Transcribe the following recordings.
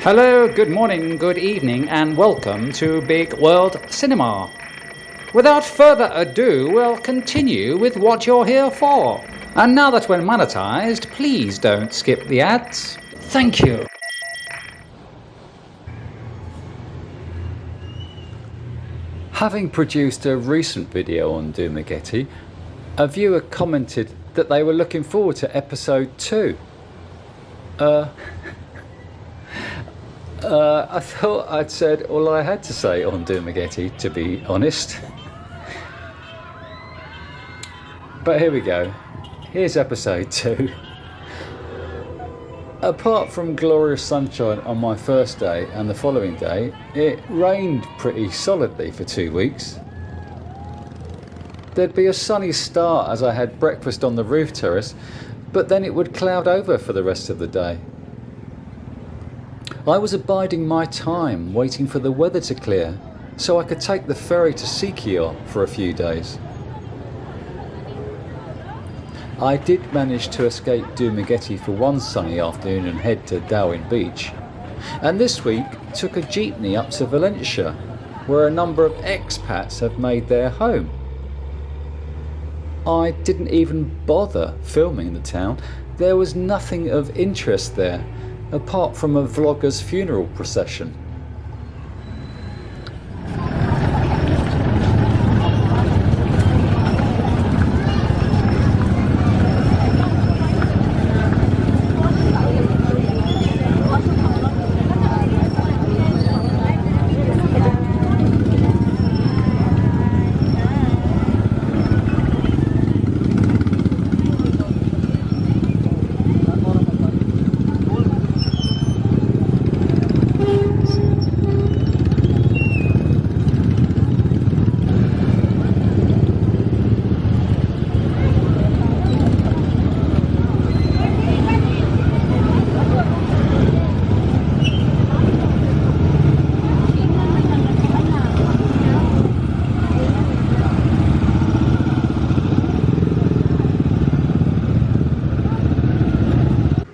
Hello, good morning, good evening, and welcome to Bigg World Cinema. Without further ado, we'll continue with what you're here for. And now that we're monetized, please don't skip the ads. Thank you. Having produced a recent video on Dumaguete, a viewer commented that they were looking forward to episode 2. I thought I'd said all I had to say on Dumaguete, to be honest. But here we go. Here's episode 2. Apart from glorious sunshine on my first day and the following day, it rained pretty solidly for 2 weeks. There'd be a sunny start as I had breakfast on the roof terrace, but then it would cloud over for the rest of the day. I was abiding my time, waiting for the weather to clear, so I could take the ferry to Sikio for a few days. I did manage to escape Dumaguete for one sunny afternoon and head to Darwin Beach, and this week took a jeepney up to Valencia, where a number of expats have made their home. I didn't even bother filming the town. There was nothing of interest there, apart from a vlogger's funeral procession.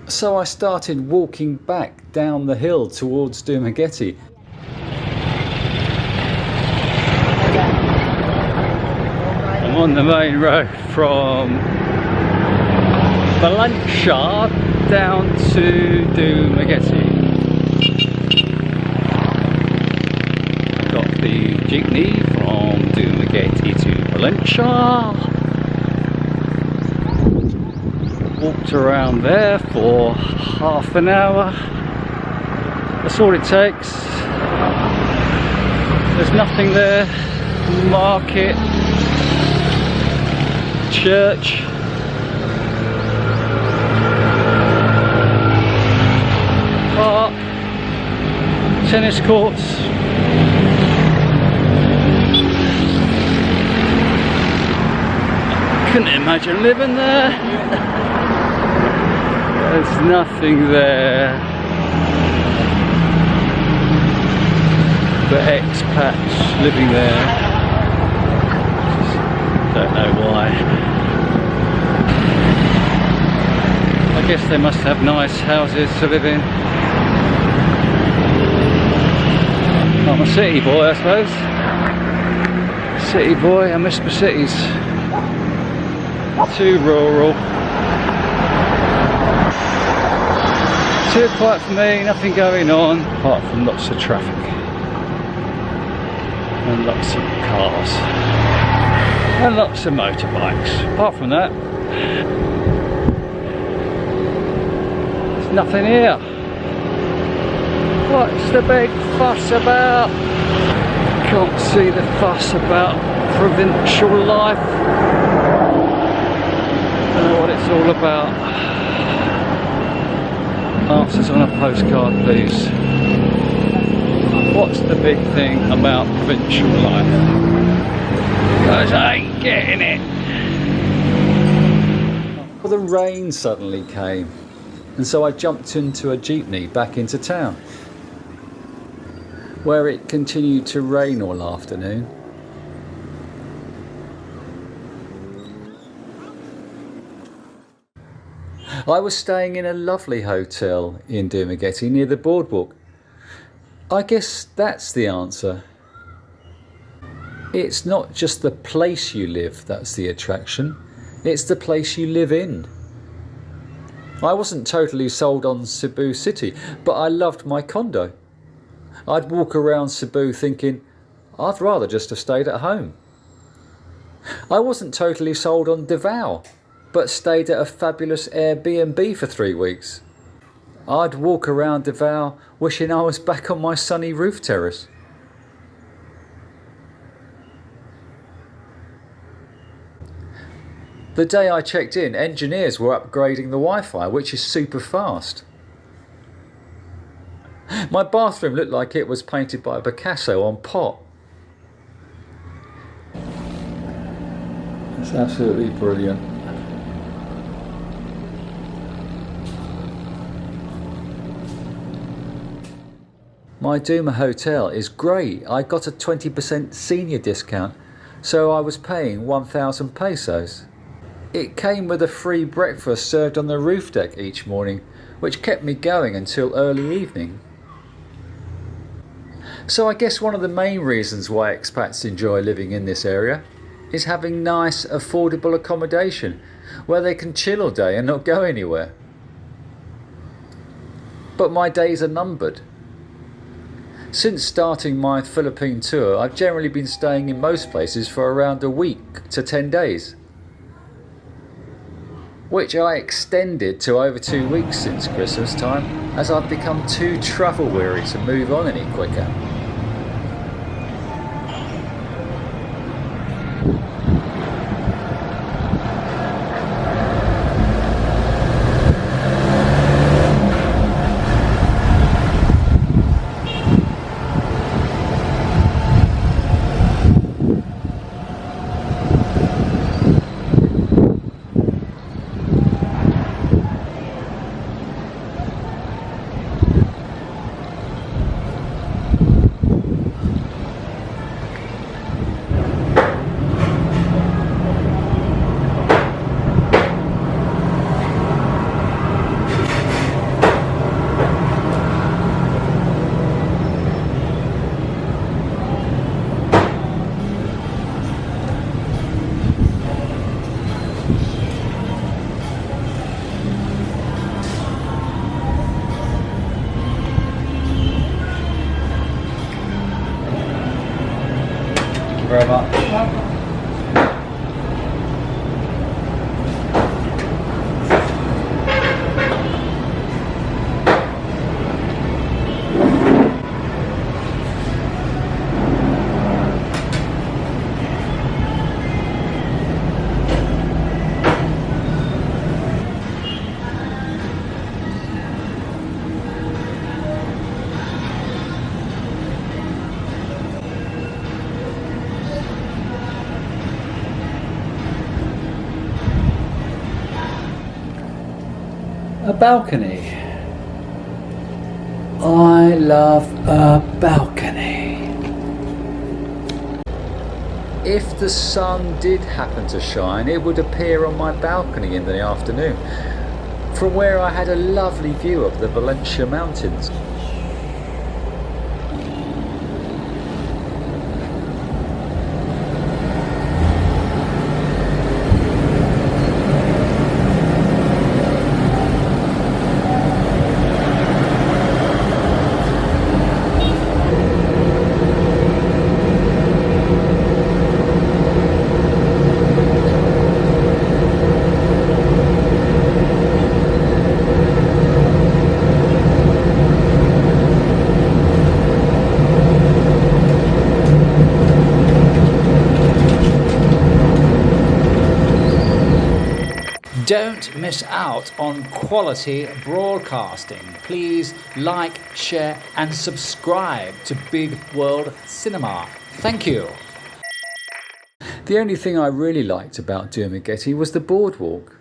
So I started walking back down the hill towards Dumaguete. I'm on the main road from Valencia down to Dumaguete. I got the jeepney from Dumaguete to Valencia. Walked around there for half an hour. That's all it takes. There's nothing there. Market, church, park, tennis courts. Couldn't imagine living there. There's nothing there but expats living there. Don't know why. I guess they must have nice houses to live in. I'm a city boy, I suppose. City boy, I miss my cities. Too rural. Too quiet for me, nothing going on, apart from lots of traffic and lots of cars and lots of motorbikes. Apart from that, there's nothing here. What's the big fuss about? Can't see the fuss about provincial life. Don't know what it's all about. Answers on a postcard, please. What's the big thing about provincial life? Because I ain't getting it. Well, the rain suddenly came, and so I jumped into a jeepney back into town, where it continued to rain all afternoon. I was staying in a lovely hotel in Dumaguete near the boardwalk, I guess that's the answer. It's not just the place you live that's the attraction, it's the place you live in. I wasn't totally sold on Cebu City, but I loved my condo. I'd walk around Cebu thinking, I'd rather just have stayed at home. I wasn't totally sold on Davao, but stayed at a fabulous Airbnb for 3 weeks. I'd walk around Davao wishing I was back on my sunny roof terrace. The day I checked in, engineers were upgrading the Wi-Fi, which is super fast. My bathroom looked like it was painted by Picasso on pot. It's absolutely brilliant. My Duma hotel is great. I got a 20% senior discount, so I was paying 1,000 pesos. It came with a free breakfast served on the roof deck each morning, which kept me going until early evening. So I guess one of the main reasons why expats enjoy living in this area is having nice, affordable accommodation where they can chill all day and not go anywhere. But my days are numbered. Since starting my Philippine tour, I've generally been staying in most places for around a week to 10 days. Which I extended to over 2 weeks since Christmas time, as I've become too travel weary to move on any quicker. Very much. A balcony. I love a balcony. If the sun did happen to shine, it would appear on my balcony in the afternoon, from where I had a lovely view of the Valencia mountains. Don't miss out on quality broadcasting. Please like, share and subscribe to Bigg World Cinema. Thank you. The only thing I really liked about Dumaguete was the boardwalk.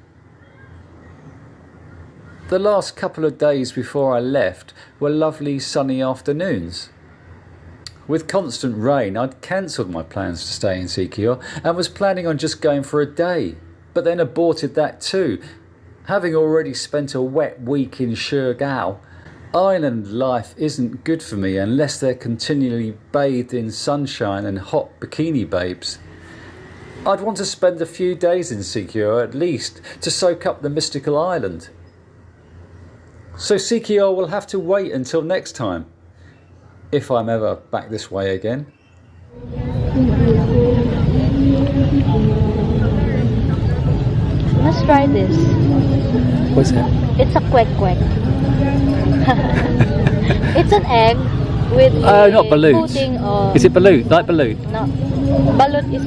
The last couple of days before I left were lovely sunny afternoons. With constant rain, I'd cancelled my plans to stay in Siquijor and was planning on just going for a day, but then aborted that too, having already spent a wet week in Siargao Island life isn't good for me unless they're continually bathed in sunshine and hot bikini babes. I'd want to spend a few days in Sikihor at least to soak up the mystical island. So Sikihor will have to wait until next time, if I'm ever back this way again. Let's try this. What's that? It's a kwek-kwek. It's an egg with Not balut. coating of... Is it balut? Like balut? No. Balut is...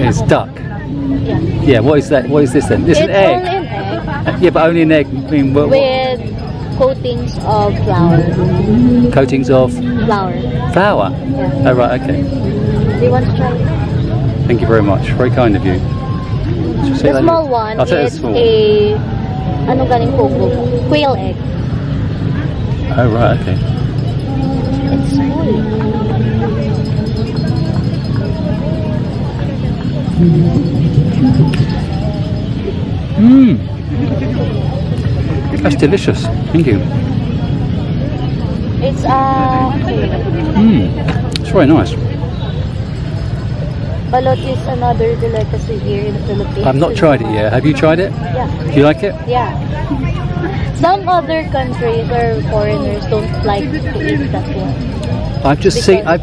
It's duck. Yeah. Yeah, what is that? What is this then? It's an egg. Only an egg Yeah, but only an egg. I mean, with coatings of flour. coatings of Flour. flour? Yeah. Oh, right, okay. Do you want to try it? Thank you very much. Very kind of you. The small one I'll take is the small. a... Ano galing pogo? Quail egg. Oh, right, okay. It's small. That's delicious. Thank you. It's It's very nice. Balot is another delicacy here in the Philippines. I've not tried it yet. Have you tried it? Yeah. Do you like it? Yeah. Some other countries or foreigners don't like to eat that one. I've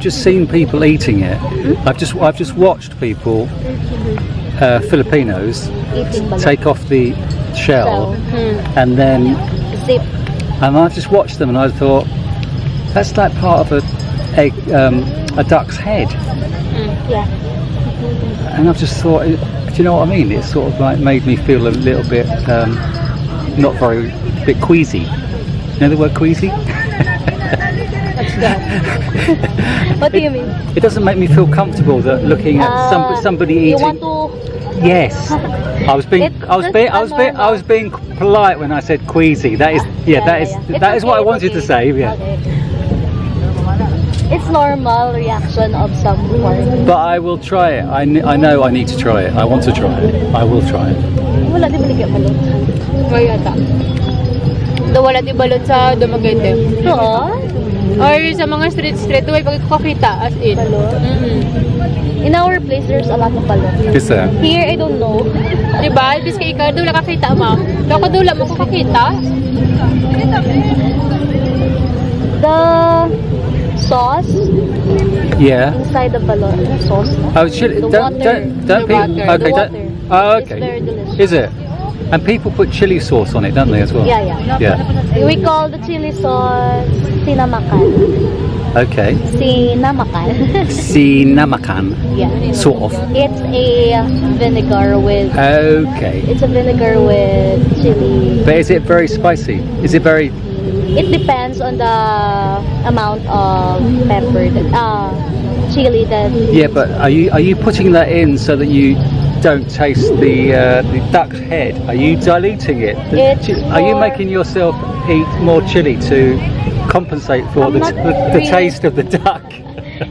just seen people eating it. I've just watched people, Filipinos, Eating balot. take off the shell and then, Zip. and I just watched them and I thought, that's like part of a duck's head. Yeah. And I've just thought, do you know what I mean? It sort of like made me feel a little bit, bit queasy. You know the word queasy? What's that? What do you mean? It doesn't make me feel comfortable that looking at somebody eating. You want to... Yes, I was being polite when I said queasy. That is, that is what I wanted to say. Yeah. Okay. It's normal reaction of some foreigners. But I will try it. I know I need to try it. I want to try it. I will try it. Wala di baligyan balot. May ata. Wala di balot sa Dumaguete. Oo. Or sa mga street, way pagkakakita as in. Balot. In our place, there's a lot of balot. Is there? Here, I don't know. Diba? Bis kay ikaw, dula kakita, ma'am. Ako dula mo ko kakita. The sauce Yeah. inside the balot. Sauce. Oh, chili. The Don't water. people. The Okay. The water. Oh, It's okay. very delicious. Is it? And people put chili sauce on it, don't they, as well? Yeah, yeah. Yeah. We call the chili sauce sinamakan. Okay. Sinamakan. Sinamakan. Yeah. Sort of. It's a vinegar with... Okay. It's a vinegar with chili. But is it very spicy? Is it very? It depends on the amount of pepper, chili that... Yeah, but are you putting that in so that you don't taste the duck's head? Are you diluting it? Are you making yourself eat more chili to compensate for the taste of the duck?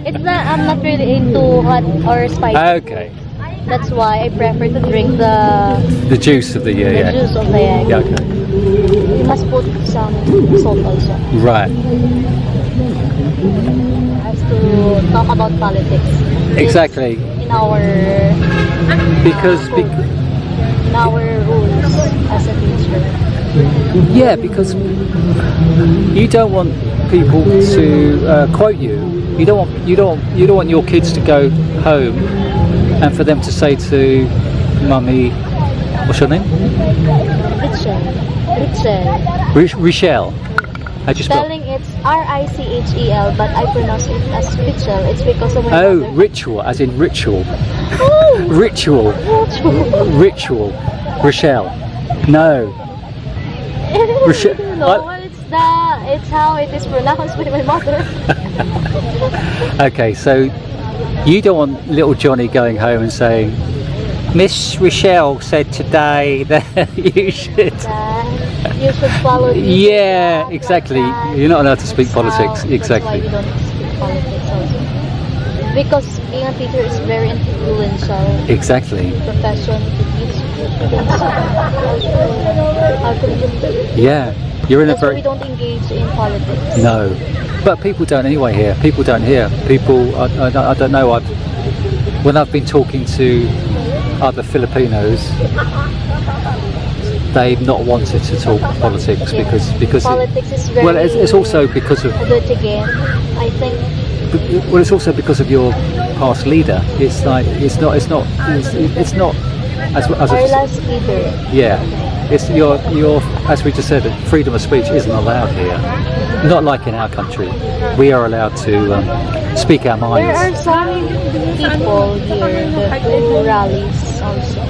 It's not, I'm not really into hot or spicy. Okay. That's why I prefer to drink the juice of the juice of the egg. Yeah, okay. You must put some salt also. Right. As to talk about politics. Exactly. In our Because in our rules as a teacher. yeah, because you don't want people to quote you. You don't want your kids to go home and for them to say to mummy, what's your name? Richelle. How'd you spell? Spelling it's Richel, but I pronounce it as Richel. It's because of my mother. Ritual, as in ritual. Oh, Ritual. Ritual. Richelle. No. Richelle. No, it's how it is pronounced by my mother. Okay, so you don't want little Johnny going home and saying, Miss Richelle said today that you should follow this. Yeah, exactly. You're not allowed to speak politics. Exactly. That's why you don't speak politics also. Because being a teacher is very influential. Exactly. Profession to teach students how to live. Yeah. You're in That's a why very... we don't engage in politics. No, but people don't anyway here. People don't hear. People, I don't know. When I've been talking to other Filipinos, they've not wanted to talk politics because Politics is very... well, it's also because of again, I think. well, it's also because of your past leader. It's like it's not as Our last leader. yeah. It's your as we just said, freedom of speech isn't allowed here. Not like in our country. We are allowed to speak our There minds. are some people here that do rallies also.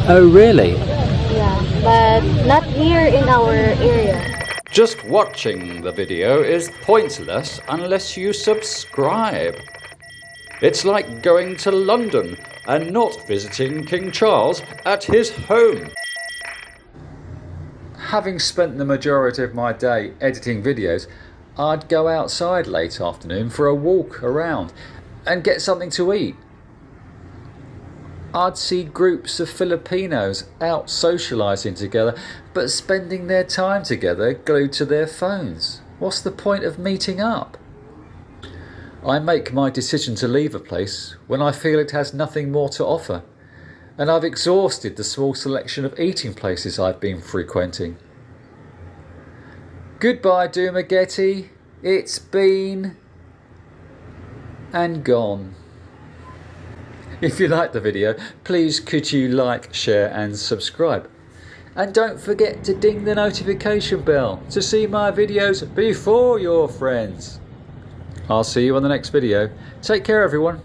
Oh, really? Yeah, but not here in our area. Just watching the video is pointless unless you subscribe. It's like going to London and not visiting King Charles at his home. Having spent the majority of my day editing videos, I'd go outside late afternoon for a walk around and get something to eat. I'd see groups of Filipinos out socialising together, but spending their time together glued to their phones. What's the point of meeting up? I make my decision to leave a place when I feel it has nothing more to offer, and I've exhausted the small selection of eating places I've been frequenting. Goodbye, Dumaguete I. It's been and gone. If you liked the video, please could you like, share and subscribe. And don't forget to ding the notification bell to see my videos before your friends. I'll see you on the next video. Take care, everyone.